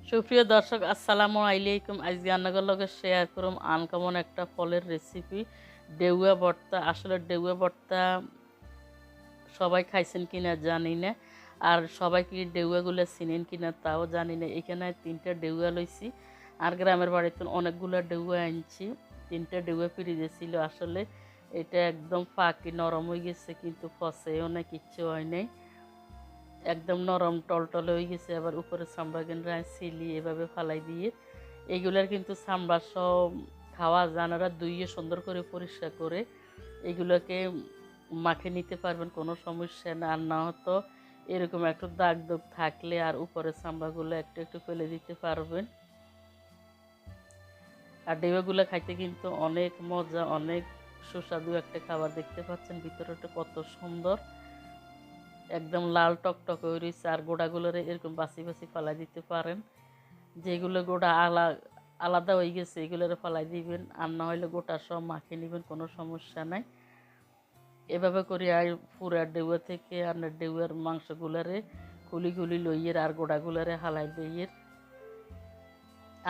সুপ্রিয় দর্শক আসসালামু আলাইকুম। আজকে আপনাদের লগে শেয়ার করুম আনকমন একটা ফলের রেসিপি, ডেউয়া ভর্তা। আসলে ডেউয়া ভর্তা সবাই খাইছেন কিনা জানি না, আর সবাই কি ডেউয়াগুলো চিনেন কিনা তাও জানি না। এখানে 3টা ডেউয়া লইছি, আর গ্রামের বাড়িতে অনেকগুলো ডেউয়া আনছি। 3টা ডেউয়া ফ্রিজে ছিল। আসলে এটা একদম ফাঁকি নরম হয়ে গেছে, কিন্তু ফসেও না, কিচ্ছু হয় নাই, একদম নরম টলটলে হয়ে গেছে। আবার উপরে চামড়া গেন্ডা সিলি এভাবে ফালাই দিয়ে এইগুলার কিন্তু চামড়া সব খাওয়া জানারা ধুইয়ে সুন্দর করে পরিষ্কার করে এগুলোকে মাখে নিতে পারবেন, কোনো সমস্যা না। আর না হতো এরকম একটু দাগ দাগ থাকলে আর উপরে চামড়াগুলো একটু একটু ফেলে দিতে পারবেন। আর ডেবাগুলো খাইতে কিন্তু অনেক মজা, অনেক সুস্বাদু একটা খাবার। দেখতে পাচ্ছেন ভিতরটা কত সুন্দর, একদম লাল টকটক হয়ে রয়েছে। আর গোড়াগুলোরে এরকম বাছি বাছি ফালাই দিতে পারেন, যেগুলো গোটা আলাদা হয়ে গেছে এগুলোরে ফালাই দিবেন, আর না হলে গোটা সব মাখিয়ে নেবেন, কোনো সমস্যা নাই। এভাবে করে আর পুরা ডেউয়া থেকে আর ডেউয়ার মাংসগুলারে খুলি খুলি লইয়ের আর গোড়াগুলারে হালাই লইয়ের।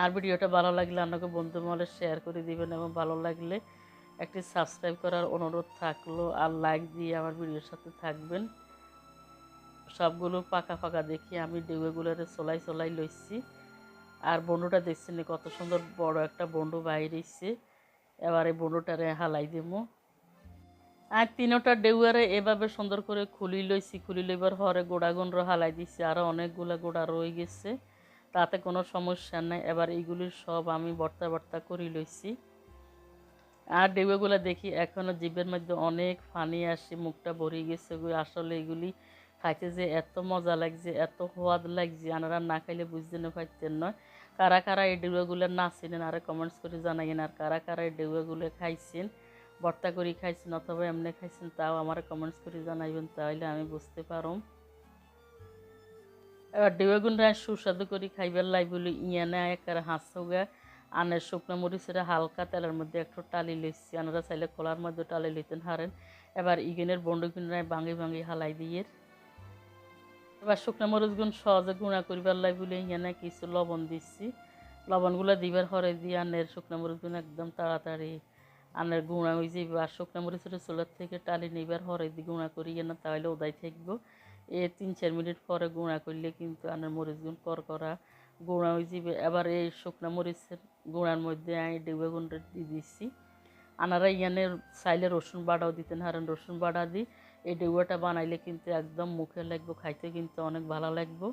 আর ভিডিওটা ভালো লাগলে আপনাকে বন্ধু মহলে শেয়ার করে দিবেন, এবং ভালো লাগলে একটি সাবস্ক্রাইব করার অনুরোধ থাকলো, আর লাইক দিয়ে আমার ভিডিওর সাথে থাকবেন। সবগুলো পাকা পাকা দেখি আমি ডেউয়াগুলোরে চলাই চলাই লইছি। আর বন্ধুটা দেখছেন কত সুন্দর বড় একটা বন্ধু বাইরেছে। এবারে বন্ধুটারে হালাই দেবো। আর 3টা ডেউয়ারে এভাবে সুন্দর করে খুলি লইছি। খুলি লইবার হরে গোড়াগুনরো হালাই দিছি, আরও অনেকগুলা গোড়া রয়ে গেছে, তাতে কোনো সমস্যা নাই। এবার এইগুলি সব আমি ভর্তা ভর্তা করি লইছি। আর ডেউয়াগুলো দেখি এখনও জিভের মধ্যে অনেক পানি আসে, মুখটা ভরে গেছে। আসলে এগুলি খাইতে যে এত মজা লাগছে, এত স্বাদ লাগছে, আপনারা না খাইলে বুঝতে না পারতেন নয়। কারা কারা এই ডেউয়াগুলো না চিনেন আরে কমেন্টস করে জানাইন, আর কারা কারা এই ডেউয়াগুলো খাইছেন, ভর্তা করে খাইছেন অথবা এমনি খাইছেন, তাও আমার কমেন্টস করে জানাইবেন, তাহলে আমি বুঝতে পারব। এবার ডেউয়াগুলো সুস্বাদু করে খাইবার লাই বলে ইয়ানা একার হাঁসগা আনের শুকনো মরিচের হালকা তেলের মধ্যে একটু টালি লইছি। আনারা চাইলে খোলার মধ্যে টালি লইতেন হারেন। এবার ইগেনের বন্ডু কিনায় ভাঙি ভাঙি হালাই দিয়ে এবার শুকনো মরিচগুন সহজে গুঁড়া করিবার লাই বলে ইয়ানা কিছু লবণ দিচ্ছি। লবণগুলো দিবার হরে দিয়ে আনের শুকনো মরিচগুন একদম তাড়াতাড়ি আনের গুঁড়া হয়ে যাবে। আর শুকনো মরিচের চুলার থেকে টালি নিবার হরে দিয়ে গুঁড়া করি না, তাহলে ওদাই থাকবো। 3-4 মিনিট পরে গুঁড়া করলে কিন্তু আনের মরিচগুন করকরা গুঁড়া হয়ে যাবে। এবার এই শুকনো মরিচের গুঁড়ার মধ্যে আমি ডেউয়া গুঁড়া দিয়ে দিচ্ছি। আনারা ইয়ানের চাইলে রসুন বাটাও দিতেন হারেন, রসুন বাটা দিই এই ডেউয়াটা বানাইলে কিন্তু একদম মুখে লাগবে, খাইতে কিন্তু অনেক ভালো লাগবে।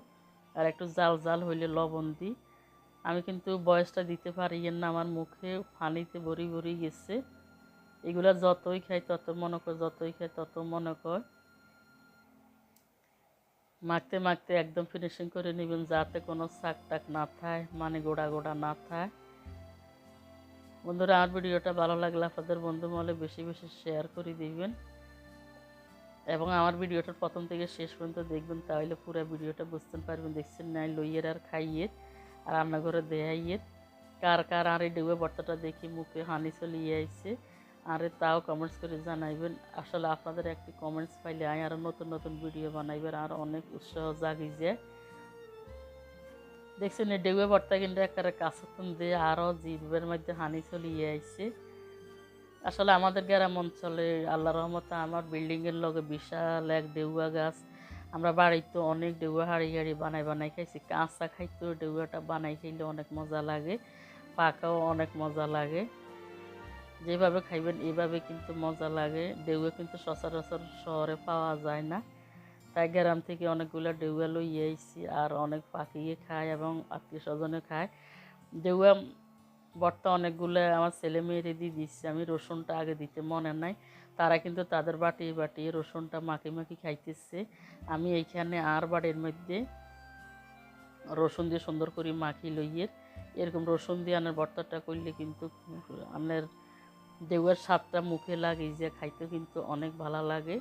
আর একটু জাল জাল হইলে লবণ দিই। আমি কিন্তু বয়সটা দিতে পারি না, আমার মুখে পানিতে ভরি ভরি গেছে। এগুলা যতই খাই তত মনে কর, যতই খাই তত মনে কর। মাখতে মাখতে একদম ফিনিশিং করে নেবেন, যাতে কোনো শাক টাক না থাকে, মানে গোড়া গোড়া না থাকে। বন্ধুরা, আমার ভিডিওটা ভালো লাগলে আপনাদের বন্ধু মহলে বেশি বেশি শেয়ার করে দিবেন, এবং আমার ভিডিওটা প্রথম থেকে শেষ পর্যন্ত দেখবেন, তাহলে পুরো ভিডিওটা বুঝতে পারবেন। দেখছেন নাই লইয়ের আর খাইয়ের আর রান্নাঘরে দেয়াইয়ের। কার কার আর এই ডেউয়া ভর্তাটা দেখি মুখে হানি চলিয়ে আইছে, আরে তাও কমেন্টস করে জানাইবেন। আসলে আপনাদের একটি কমেন্টস পাইলে আমি আরও নতুন নতুন ভিডিও বানাইবেন, আর অনেক উৎসাহ জাগি যায়। দেখছেন এই ডেউয়া ভর্তা কিন্তু একটা কাছাতন দিয়ে আরও জিভের মধ্যে হানি চলিয়ে আইছে। আসলে আমাদের গ্রাম অঞ্চলে আল্লাহ রহমতে আমার বিল্ডিংয়ের লগে বিশাল এক ডেউয়া গাছ। আমরা বাড়িতে অনেক ডেউয়া হাড়ি হাড়ি বানাই বানাই খাইছি। কাঁচা খাইতেও ডেউয়াটা বানাই খাইলে অনেক মজা লাগে, পাকাও অনেক মজা লাগে। যেভাবে খাইবেন এভাবে কিন্তু মজা লাগে। ডেউয়া কিন্তু সচরাচর শহরে পাওয়া যায় না, তাই গ্রাম থেকে অনেকগুলো ডেউয়া লইয়ে আইছি, আর অনেক পাকিয়ে খায় এবং আত্মীয় স্বজনে খায়। ডেউয়া ভর্তা অনেকগুলো আমার ছেলে মেয়েরে দিয়ে দিচ্ছি। আমি রসুনটা আগে দিতে মনে নাই, তারা কিন্তু তাদের বাটিয়ে বাটিয়ে রসুনটা মাখি মাখি খাইতেছে। আমি এইখানে আর বাড়ির মধ্যে রসুন দিয়ে সুন্দর করে মাখি লইয়ের। এরকম রসুন দিয়ে আনার ভর্তাটা করলে কিন্তু আপনার ডেউয়ার স্বাদটা মুখে লাগে, যে খাইতে কিন্তু অনেক ভালো লাগে।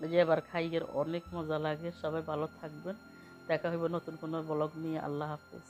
যে এবার খাইয়ের অনেক মজা লাগে। সবাই ভালো থাকবেন, দেখা হইবে নতুন কোনো ব্লগ নিয়ে। আল্লাহ হাফেজ।